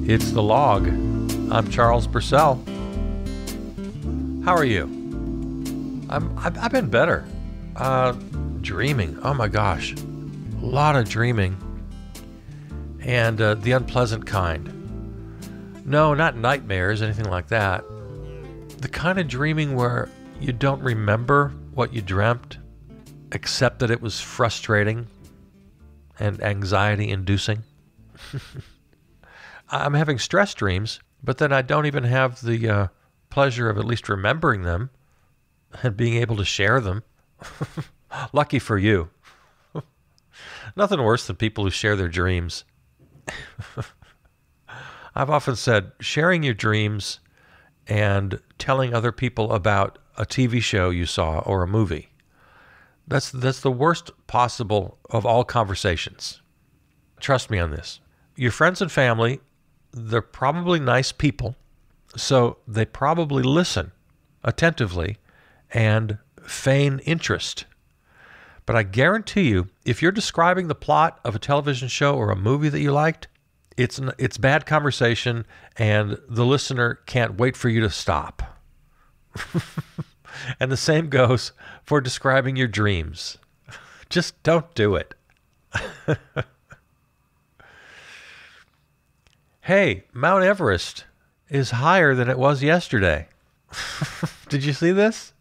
It's The Log. I'm Charles Purcell. How are you? I've been better. Dreaming. Oh my gosh. A lot of dreaming. And the unpleasant kind. No, not nightmares, anything like that. The kind of dreaming where you don't remember what you dreamt, except that it was frustrating and anxiety-inducing. I'm having stress dreams, but then I don't even have the pleasure of at least remembering them and being able to share them. Lucky for you. Nothing worse than people who share their dreams. I've often said sharing your dreams and telling other people about a TV show you saw or a movie, that's the worst possible of all conversations. Trust me on this. Your friends and family, they're probably nice people, so they probably listen attentively and feign interest. But I guarantee you, if you're describing the plot of a television show or a movie that you liked, it's bad conversation, and the listener can't wait for you to stop. And the same goes for describing your dreams. Just don't do it. Hey, Mount Everest is higher than it was yesterday. Did you see this?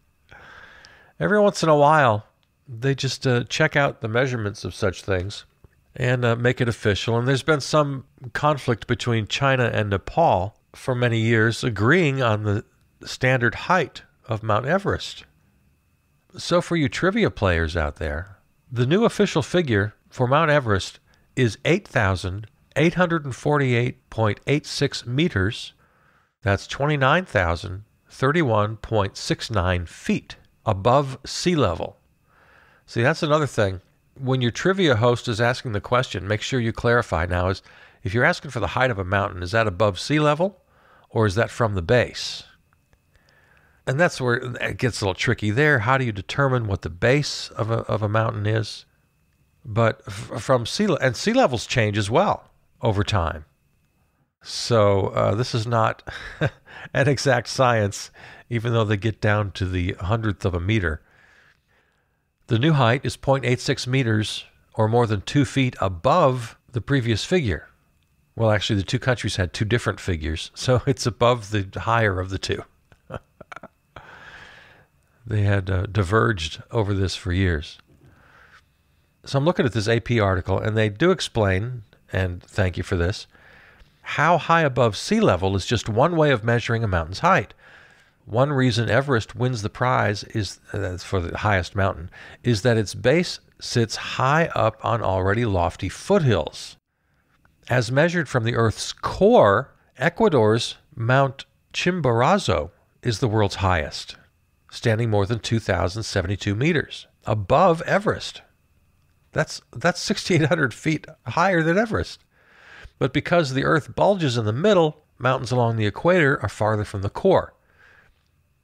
Every once in a while, they just check out the measurements of such things and make it official. And there's been some conflict between China and Nepal for many years, agreeing on the standard height of Mount Everest. So for you trivia players out there, the new official figure for Mount Everest is 8,848.86 meters. That's 29,031.69 feet above sea level. See, that's another thing. When your trivia host is asking the question, make sure you clarify now, is if you're asking for the height of a mountain, is that above sea level or is that from the base? And that's where it gets a little tricky there. How do you determine what the base of a mountain is? But from sea level, and sea levels change as well over time. So this is not an exact science, even though they get down to the hundredth of a meter. The new height is 0.86 meters, or more than 2 feet above the previous figure. Well, actually, the two countries had two different figures, so it's above the higher of the two. They had diverged over this for years. So I'm looking at this AP article, and they do explain, and thank you for this, how high above sea level is just one way of measuring a mountain's height. One reason Everest wins the prize is for the highest mountain is that its base sits high up on already lofty foothills. As measured from the Earth's core, Ecuador's Mount Chimborazo is the world's highest, standing more than 2,072 meters above Everest. That's 6,800 feet higher than Everest. But because the Earth bulges in the middle, mountains along the equator are farther from the core.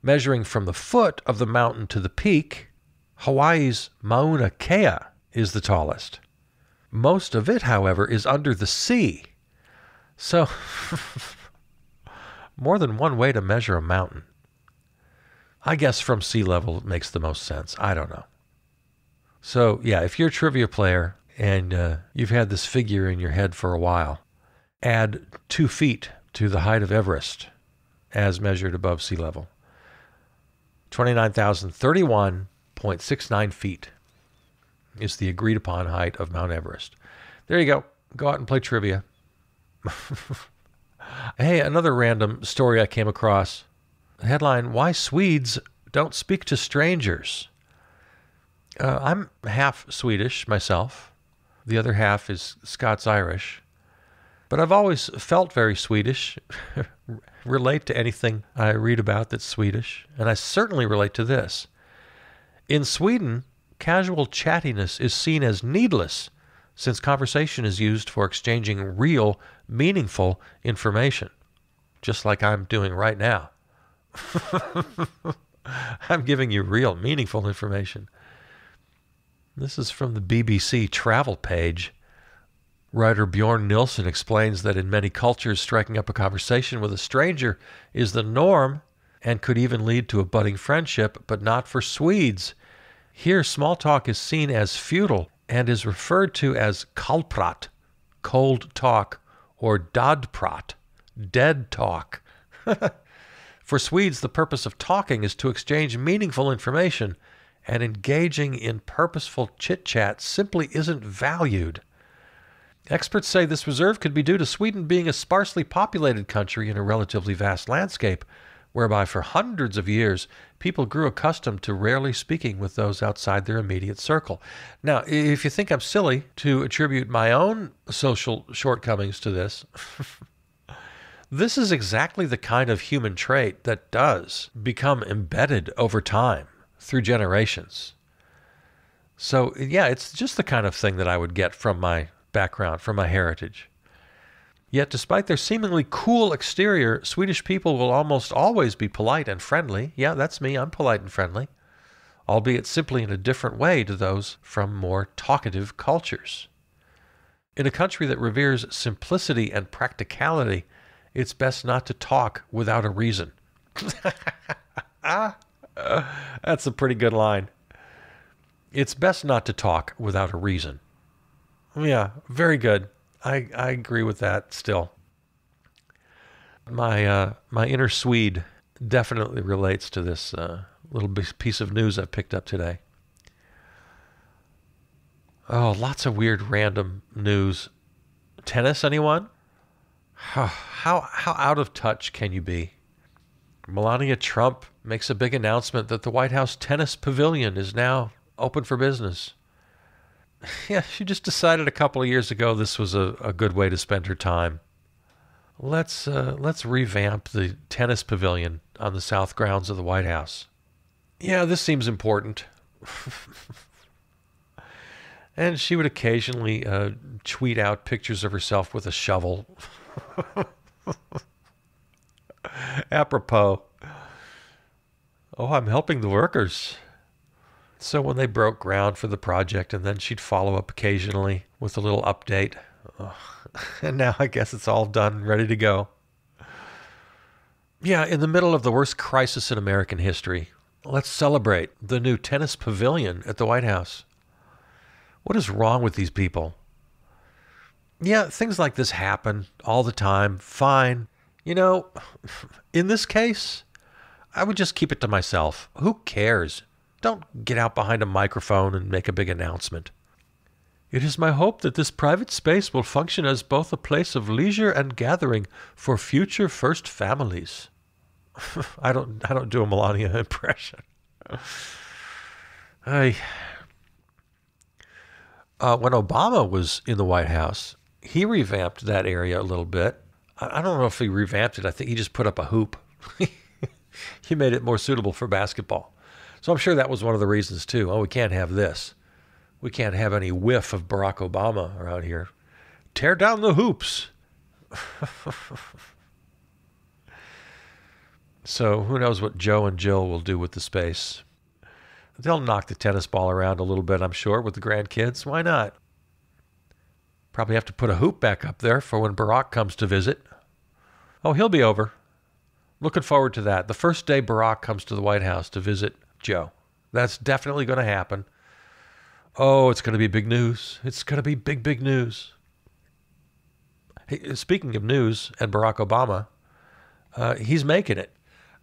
Measuring from the foot of the mountain to the peak, Hawaii's Mauna Kea is the tallest. Most of it, however, is under the sea. So, more than one way to measure a mountain. I guess from sea level it makes the most sense. I don't know. So, yeah, if you're a trivia player and you've had this figure in your head for a while, add 2 feet to the height of Everest as measured above sea level. 29,031.69 feet is the agreed upon height of Mount Everest. There you go. Go out and play trivia. Hey, another random story I came across. Headline, Why Swedes Don't Speak to Strangers. I'm half Swedish myself. The other half is Scots-Irish. But I've always felt very Swedish, relate to anything I read about that's Swedish, and I certainly relate to this. In Sweden, casual chattiness is seen as needless, since conversation is used for exchanging real, meaningful information, just like I'm doing right now. I'm giving you real, meaningful information. This is from the BBC travel page. Writer Bjorn Nilsson explains that in many cultures, striking up a conversation with a stranger is the norm and could even lead to a budding friendship, but not for Swedes. Here, small talk is seen as futile and is referred to as kallprat, cold talk, or dadprat, dead talk. For Swedes, the purpose of talking is to exchange meaningful information, and engaging in purposeful chit-chat simply isn't valued. Experts say this reserve could be due to Sweden being a sparsely populated country in a relatively vast landscape, whereby for hundreds of years people grew accustomed to rarely speaking with those outside their immediate circle. Now, if you think I'm silly to attribute my own social shortcomings to this, this is exactly the kind of human trait that does become embedded over time through generations. So, yeah, it's just the kind of thing that I would get from my background, from my heritage. Yet, despite their seemingly cool exterior, Swedish people will almost always be polite and friendly. Yeah, that's me, I'm polite and friendly, albeit simply in a different way to those from more talkative cultures. In a country that reveres simplicity and practicality, it's best not to talk without a reason. That's a pretty good line. It's best not to talk without a reason. Yeah, very good. I agree with that still. My inner Swede definitely relates to this little piece of news I picked up today. Oh, lots of weird random news. Tennis, anyone? How out of touch can you be? Melania Trump makes a big announcement that the White House tennis pavilion is now open for business. Yeah, she just decided a couple of years ago this was a good way to spend her time. Let's revamp the tennis pavilion on the south grounds of the White House. Yeah, this seems important. And she would occasionally tweet out pictures of herself with a shovel. Apropos. Oh, I'm helping the workers. So when they broke ground for the project, and then she'd follow up occasionally with a little update. Oh, and now I guess it's all done, ready to go. Yeah, in the middle of the worst crisis in American history, let's celebrate the new tennis pavilion at the White House. What is wrong with these people? Yeah, things like this happen all the time. Fine. You know, in this case, I would just keep it to myself. Who cares? Don't get out behind a microphone and make a big announcement. It is my hope that this private space will function as both a place of leisure and gathering for future first families. I don't do a Melania impression. When Obama was in the White House, he revamped that area a little bit. I don't know if he revamped it. I think he just put up a hoop. He made it more suitable for basketball. So I'm sure that was one of the reasons, too. Oh, we can't have this. We can't have any whiff of Barack Obama around here. Tear down the hoops. So who knows what Joe and Jill will do with the space. They'll knock the tennis ball around a little bit, I'm sure, with the grandkids. Why not? Probably have to put a hoop back up there for when Barack comes to visit. Oh, he'll be over. Looking forward to that. The first day Barack comes to the White House to visit Joe. That's definitely going to happen. Oh, it's going to be big news. It's going to be big, big news. Hey, speaking of news and Barack Obama, he's making it.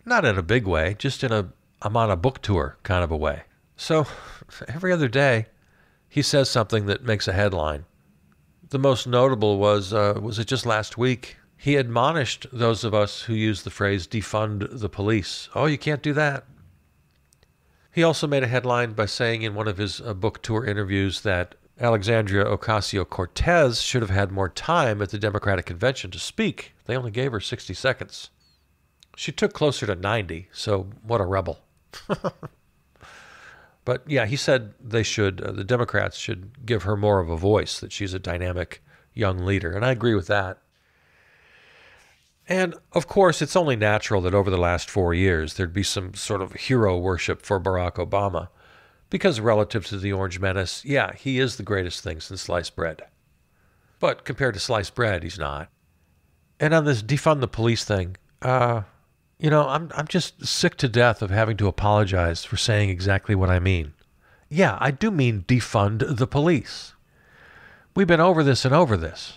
Not in a big way, just in I'm on a book tour kind of a way. So every other day, he says something that makes a headline. The most notable was it just last week? He admonished those of us who use the phrase defund the police. Oh, you can't do that. He also made a headline by saying in one of his book tour interviews that Alexandria Ocasio-Cortez should have had more time at the Democratic convention to speak. They only gave her 60 seconds. She took closer to 90, so what a rebel. But yeah, he said the Democrats should give her more of a voice, that she's a dynamic young leader, and I agree with that. And, of course, it's only natural that over the last 4 years there'd be some sort of hero worship for Barack Obama, because relative to the Orange Menace, yeah, he is the greatest thing since sliced bread. But compared to sliced bread, he's not. And on this defund the police thing, I'm just sick to death of having to apologize for saying exactly what I mean. Yeah, I do mean defund the police. We've been over this and over this.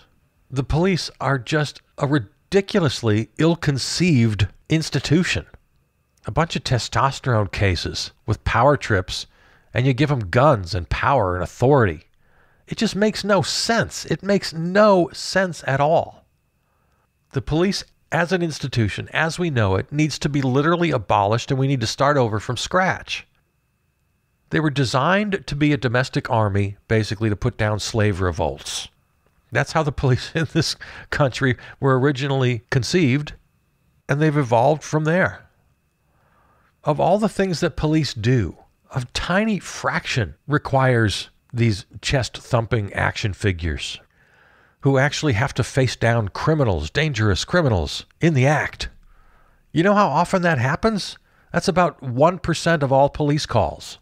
The police are just a ridiculously ill-conceived institution. A bunch of testosterone cases with power trips, and you give them guns and power and authority. It just makes no sense. It makes no sense at all. The police as an institution, as we know it, needs to be literally abolished, and we need to start over from scratch. They were designed to be a domestic army, basically to put down slave revolts. That's how the police in this country were originally conceived, and they've evolved from there. Of all the things that police do, a tiny fraction requires these chest-thumping action figures who actually have to face down criminals, dangerous criminals, in the act. You know how often that happens? That's about 1% of all police calls.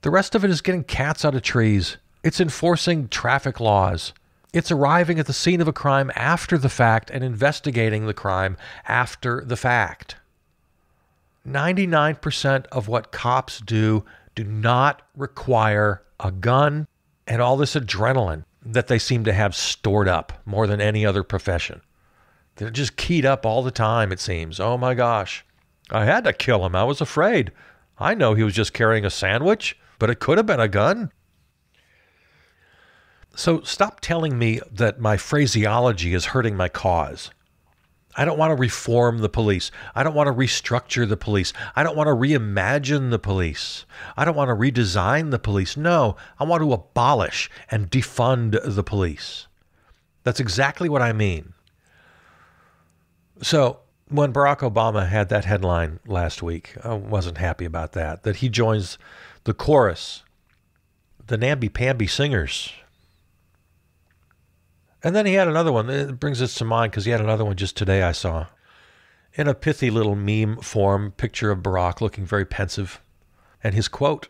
The rest of it is getting cats out of trees. It's enforcing traffic laws. It's arriving at the scene of a crime after the fact and investigating the crime after the fact. 99% of what cops do not require a gun and all this adrenaline that they seem to have stored up more than any other profession. They're just keyed up all the time, it seems. Oh my gosh, I had to kill him. I was afraid. I know he was just carrying a sandwich, but it could have been a gun. So stop telling me that my phraseology is hurting my cause. I don't want to reform the police. I don't want to restructure the police. I don't want to reimagine the police. I don't want to redesign the police. No, I want to abolish and defund the police. That's exactly what I mean. So when Barack Obama had that headline last week, I wasn't happy about that. That he joins the chorus, the namby-pamby singers. And then he had another one. It brings us to mind because he had another one just today I saw. In a pithy little meme form, picture of Barack looking very pensive. And his quote,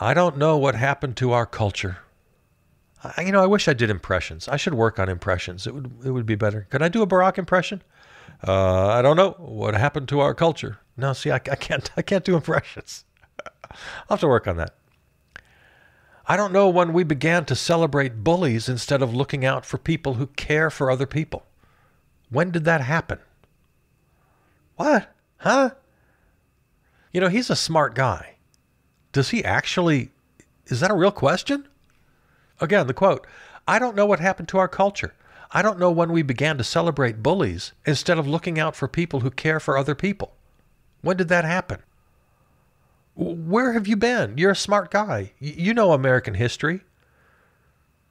"I don't know what happened to our culture." I wish I did impressions. I should work on impressions. It would be better. Can I do a Barack impression? I don't know what happened to our culture. No, see, I can't do impressions. I'll have to work on that. I don't know when we began to celebrate bullies instead of looking out for people who care for other people. When did that happen? What? Huh? He's a smart guy. Does he actually... Is that a real question? Again, the quote, "I don't know what happened to our culture. I don't know when we began to celebrate bullies instead of looking out for people who care for other people. When did that happen? Where have you been? You're a smart guy. You know American history.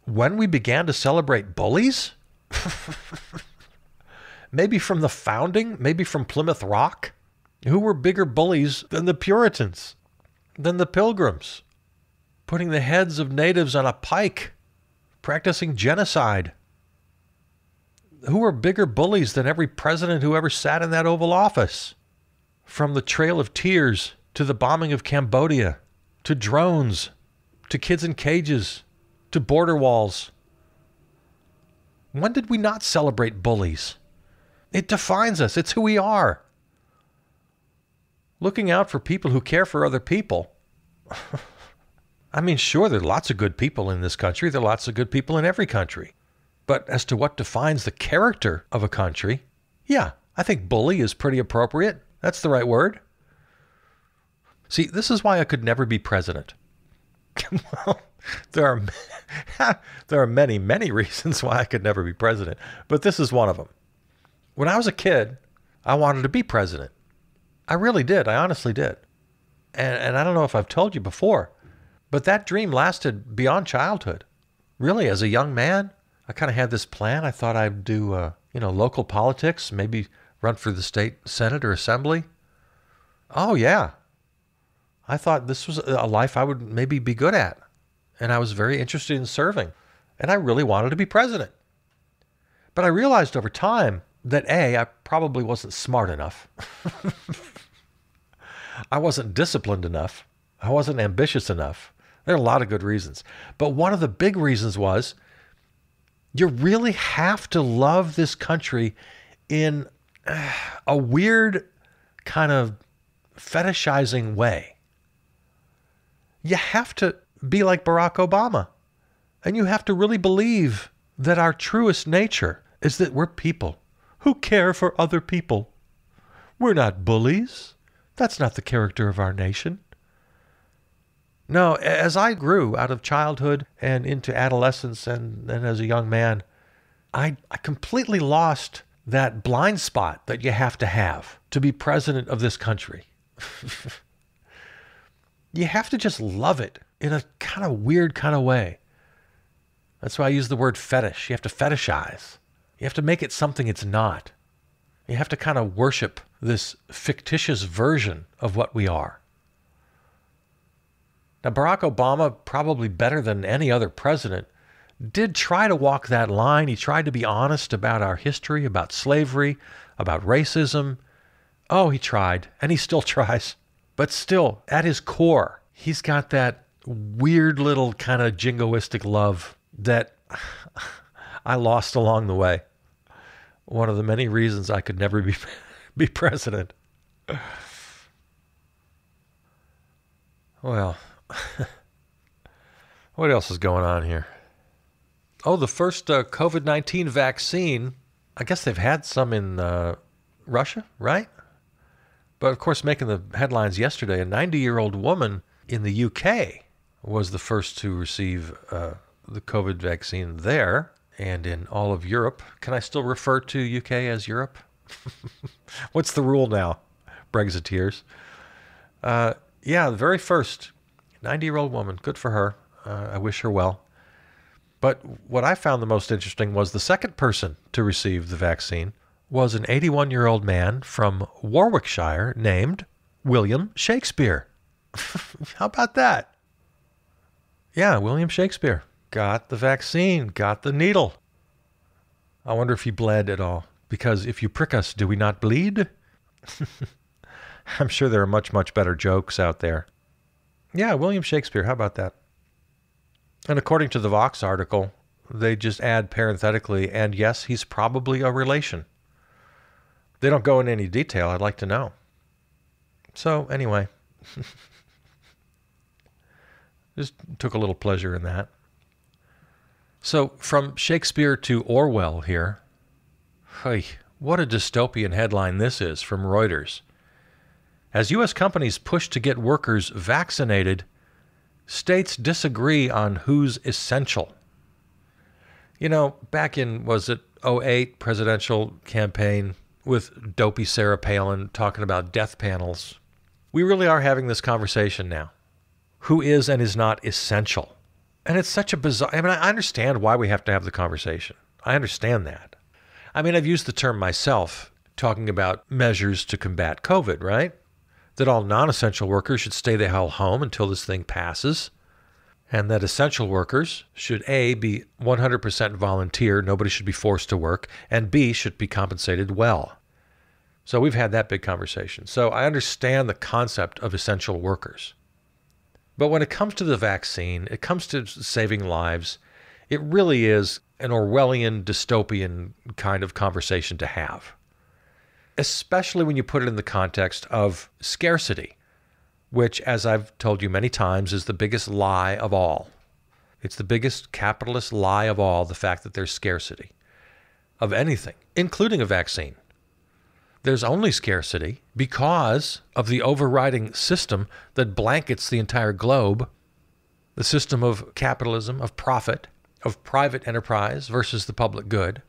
When we began to celebrate bullies? Maybe from the founding? Maybe from Plymouth Rock? Who were bigger bullies than the Puritans? Than the Pilgrims? Putting the heads of natives on a pike? Practicing genocide? Who were bigger bullies than every president who ever sat in that Oval Office? From the Trail of Tears to the bombing of Cambodia, to drones, to kids in cages, to border walls. When did we not celebrate bullies? It defines us. It's who we are. Looking out for people who care for other people. I mean, sure, there are lots of good people in this country. There are lots of good people in every country. But as to what defines the character of a country, yeah, I think bully is pretty appropriate. That's the right word. See, this is why I could never be president. Well, there are many, many reasons why I could never be president, but this is one of them. When I was a kid, I wanted to be president. I really did. I honestly did. And I don't know if I've told you before, but that dream lasted beyond childhood. Really, as a young man, I kind of had this plan. I thought I'd do, local politics, maybe run for the state senate or assembly. Oh, yeah. I thought this was a life I would maybe be good at. And I was very interested in serving. And I really wanted to be president. But I realized over time that A, I probably wasn't smart enough. I wasn't disciplined enough. I wasn't ambitious enough. There are a lot of good reasons. But one of the big reasons was You really have to love this country in a weird kind of fetishizing way. You have to be like Barack Obama. And you have to really believe that our truest nature is that we're people who care for other people. We're not bullies. That's not the character of our nation. No, as I grew out of childhood and into adolescence and as a young man, I completely lost that blind spot that you have to be president of this country. You have to just love it in a kind of weird kind of way. That's why I use the word fetish. You have to fetishize. You have to make it something it's not. You have to kind of worship this fictitious version of what we are. Now, Barack Obama, probably better than any other president, did try to walk that line. He tried to be honest about our history, about slavery, about racism. Oh, he tried, and he still tries. But still, at his core, he's got that weird little kind of jingoistic love that I lost along the way. One of the many reasons I could never be president. Well, what else is going on here? Oh, the first COVID-19 vaccine. I guess they've had some in Russia, right? But of course, making the headlines yesterday, a 90-year-old woman in the UK was the first to receive the COVID vaccine there. And in all of Europe. Can I still refer to UK as Europe? What's the rule now? Brexiteers. Yeah, the very first 90-year-old woman. Good for her. I wish her well. But what I found the most interesting was the second person to receive the vaccine was an 81-year-old man from Warwickshire named William Shakespeare. How about that? Yeah, William Shakespeare. Got the vaccine, got the needle. I wonder if he bled at all. Because if you prick us, do we not bleed? I'm sure there are much, much better jokes out there. Yeah, William Shakespeare, how about that? And according to the Vox article, they just add parenthetically, and yes, he's probably a relation. They don't go into any detail. I'd like to know. So anyway, just took a little pleasure in that. So from Shakespeare to Orwell here. Hey, what a dystopian headline this is from Reuters. As U.S. companies push to get workers vaccinated, states disagree on who's essential. You know, back in, was it 2008 presidential campaign with dopey Sarah Palin talking about death panels, we really are having this conversation now. Who is and is not essential? And it's such a bizarre, I mean, I understand why we have to have the conversation. I understand that. I mean, I've used the term myself, talking about measures to combat COVID, right? That all non-essential workers should stay the hell home until this thing passes. And that essential workers should A, be 100% volunteer, nobody should be forced to work, and B, should be compensated well. So we've had that big conversation. So I understand the concept of essential workers. But when it comes to the vaccine, it comes to saving lives, it really is an Orwellian, dystopian kind of conversation to have. Especially when you put it in the context of scarcity, which, as I've told you many times, is the biggest lie of all. It's the biggest capitalist lie of all, the fact that there's scarcity of anything, including a vaccine. There's only scarcity because of the overriding system that blankets the entire globe, the system of capitalism, of profit, of private enterprise versus the public good.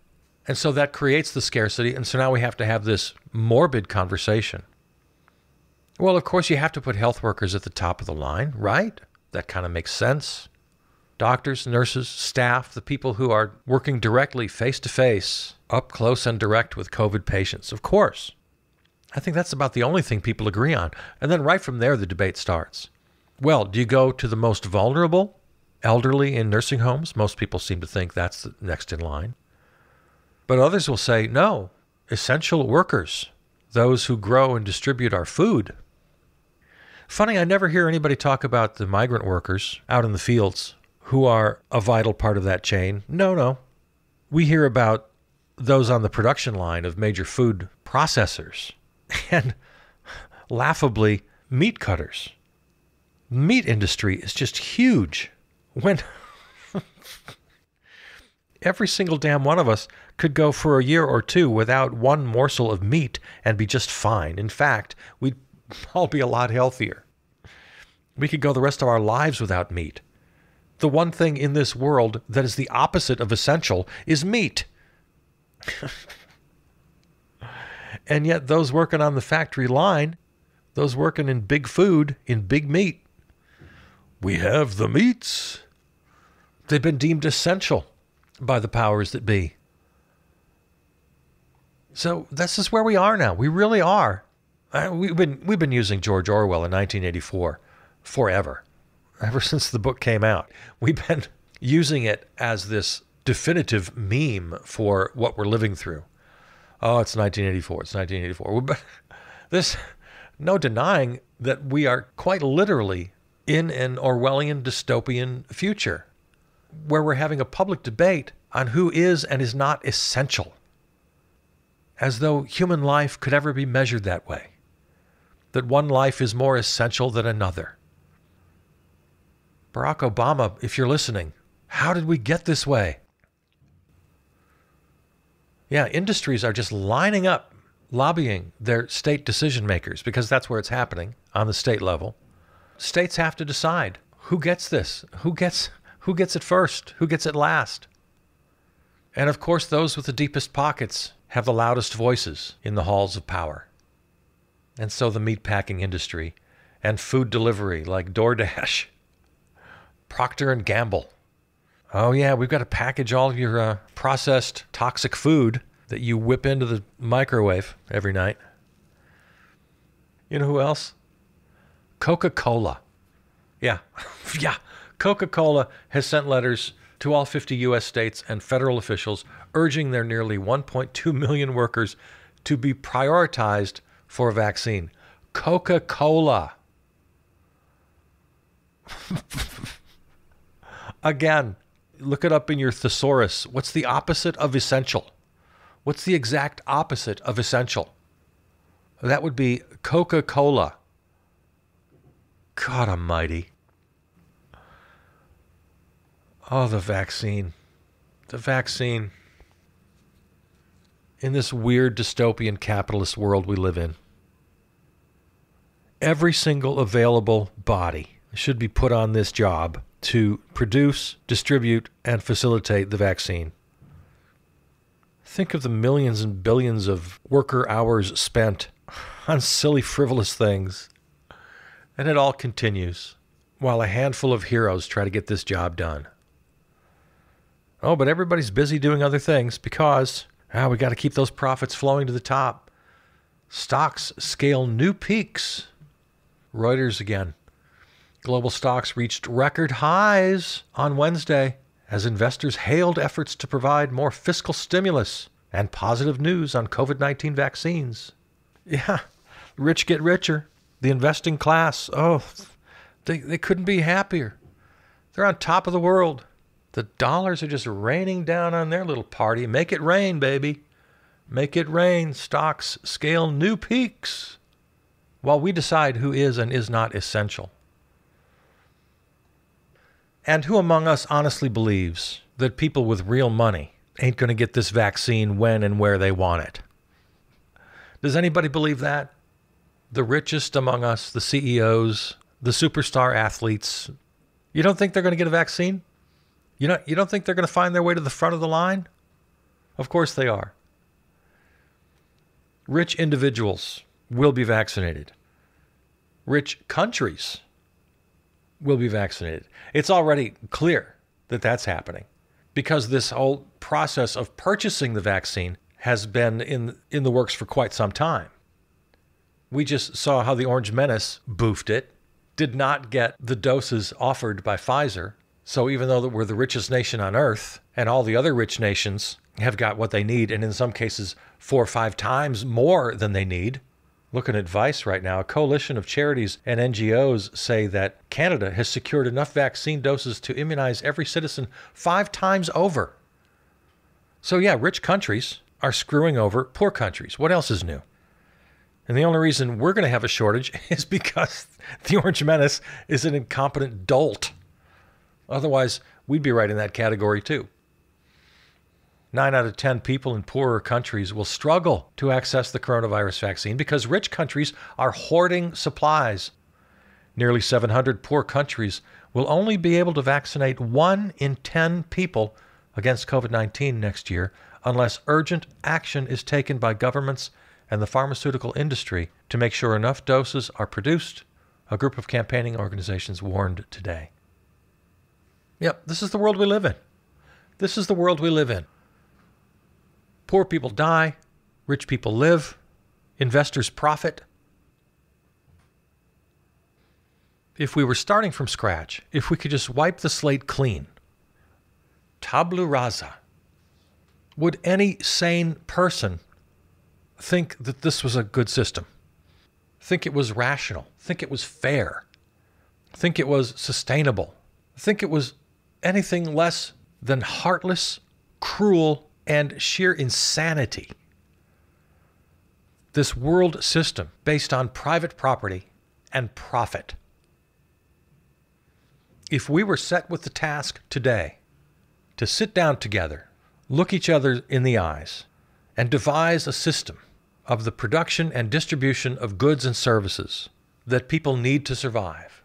And so that creates the scarcity, and so now we have to have this morbid conversation. Well, of course, you have to put health workers at the top of the line, right? That kind of makes sense. Doctors, nurses, staff, the people who are working directly face-to-face, up close and direct with COVID patients, of course. I think that's about the only thing people agree on. And then right from there, the debate starts. Well, do you go to the most vulnerable, elderly in nursing homes? Most people seem to think that's the next in line. But others will say, no, essential workers, those who grow and distribute our food. Funny, I never hear anybody talk about the migrant workers out in the fields who are a vital part of that chain. No. We hear about those on the production line of major food processors and laughably meat cutters. Meat industry is just huge. When every single damn one of us could go for a year or two without one morsel of meat and be just fine. In fact, we'd all be a lot healthier. We could go the rest of our lives without meat. The one thing in this world that is the opposite of essential is meat. And yet those working on the factory line, those working in big food, in big meat, we have the meats. They've been deemed essential by the powers that be. So this is where we are now. We really are. We've been using George Orwell in 1984 forever. Ever since the book came out, we've been using it as this definitive meme for what we're living through. Oh, it's 1984. It's 1984. There's no denying that we are quite literally in an Orwellian dystopian future where we're having a public debate on who is and is not essential, as though human life could ever be measured that way, that one life is more essential than another. Barack Obama, if you're listening, how did we get this way? Yeah, industries are just lining up, lobbying their state decision makers, because that's where it's happening on the state level. States have to decide who gets this, who gets it first, who gets it last. And of course, those with the deepest pockets have the loudest voices in the halls of power. And so the meatpacking industry and food delivery like DoorDash, Procter & Gamble. Oh yeah, we've got to package all of your processed toxic food that you whip into the microwave every night. You know who else? Coca-Cola. Yeah, yeah. Coca-Cola has sent letters to all 50 U.S. states and federal officials urging their nearly 1.2 million workers to be prioritized for a vaccine. Coca-Cola. Again, look it up in your thesaurus. What's the opposite of essential? What's the exact opposite of essential? That would be Coca-Cola. God almighty. Oh, the vaccine. The vaccine. In this weird dystopian capitalist world we live in, every single available body should be put on this job to produce, distribute, and facilitate the vaccine. Think of the millions and billions of worker hours spent on silly, frivolous things. And it all continues while a handful of heroes try to get this job done. Oh, but everybody's busy doing other things because we got to keep those profits flowing to the top. Stocks scale new peaks. Reuters again. Global stocks reached record highs on Wednesday as investors hailed efforts to provide more fiscal stimulus and positive news on COVID-19 vaccines. Yeah, rich get richer. The investing class, they couldn't be happier. They're on top of the world. The dollars are just raining down on their little party. Make it rain, baby. Make it rain. Stocks scale new peaks while we decide who is and is not essential. And who among us honestly believes that people with real money ain't going to get this vaccine when and where they want it? Does anybody believe that? The richest among us, the CEOs, the superstar athletes, you don't think they're going to get a vaccine? You don't think they're going to find their way to the front of the line? Of course they are. Rich individuals will be vaccinated. Rich countries will be vaccinated. It's already clear that that's happening because this whole process of purchasing the vaccine has been in the works for quite some time. We just saw how the Orange Menace boofed it, did not get the doses offered by Pfizer. So even though we're the richest nation on earth and all the other rich nations have got what they need, and in some cases 4 or 5 times more than they need. Looking at Vice right now, a coalition of charities and NGOs say that Canada has secured enough vaccine doses to immunize every citizen 5 times over. So yeah, rich countries are screwing over poor countries. What else is new? And the only reason we're going to have a shortage is because the Orange Menace is an incompetent dolt. Otherwise, we'd be right in that category too. 9 out of 10 people in poorer countries will struggle to access the coronavirus vaccine because rich countries are hoarding supplies. Nearly 700 poor countries will only be able to vaccinate 1 in 10 people against COVID-19 next year unless urgent action is taken by governments and the pharmaceutical industry to make sure enough doses are produced, a group of campaigning organizations warned today. Yep, this is the world we live in. This is the world we live in. Poor people die, rich people live, investors profit. If we were starting from scratch, if we could just wipe the slate clean, tabula rasa, would any sane person think that this was a good system? Think it was rational? Think it was fair? Think it was sustainable? Think it was anything less than heartless, cruel, and sheer insanity? This world system based on private property and profit. If we were set with the task today to sit down together, look each other in the eyes, and devise a system of the production and distribution of goods and services that people need to survive,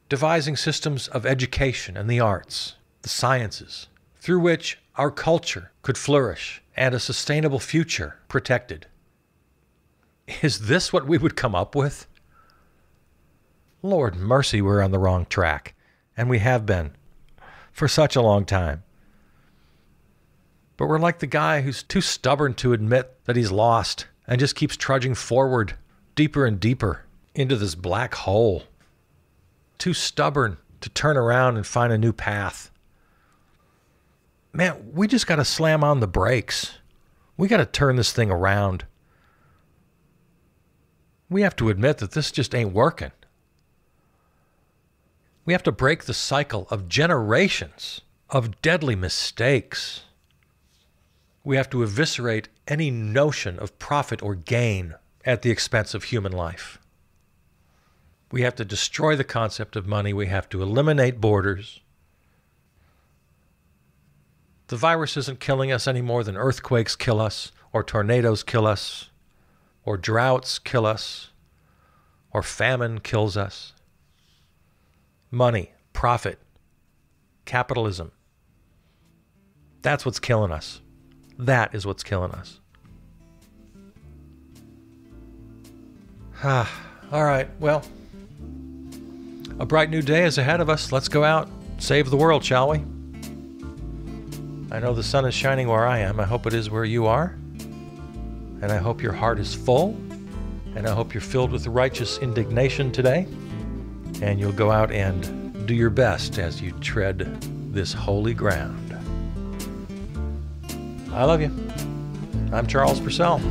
devising systems of education and the arts, the sciences, through which our culture could flourish and a sustainable future protected. Is this what we would come up with? Lord mercy, we're on the wrong track, and we have been for such a long time. But we're like the guy who's too stubborn to admit that he's lost and just keeps trudging forward deeper and deeper into this black hole. Too stubborn to turn around and find a new path. Man, we just got to slam on the brakes. We got to turn this thing around. We have to admit that this just ain't working. We have to break the cycle of generations of deadly mistakes. We have to eviscerate any notion of profit or gain at the expense of human life. We have to destroy the concept of money. We have to eliminate borders. The virus isn't killing us any more than earthquakes kill us, or tornadoes kill us, or droughts kill us, or famine kills us. Money, profit, capitalism. That's what's killing us. That is what's killing us. All right, well, a bright new day is ahead of us. Let's go out, save the world, shall we? I know the sun is shining where I am. I hope it is where you are. And I hope your heart is full. And I hope you're filled with righteous indignation today. And you'll go out and do your best as you tread this holy ground. I love you. I'm Charles Purcell.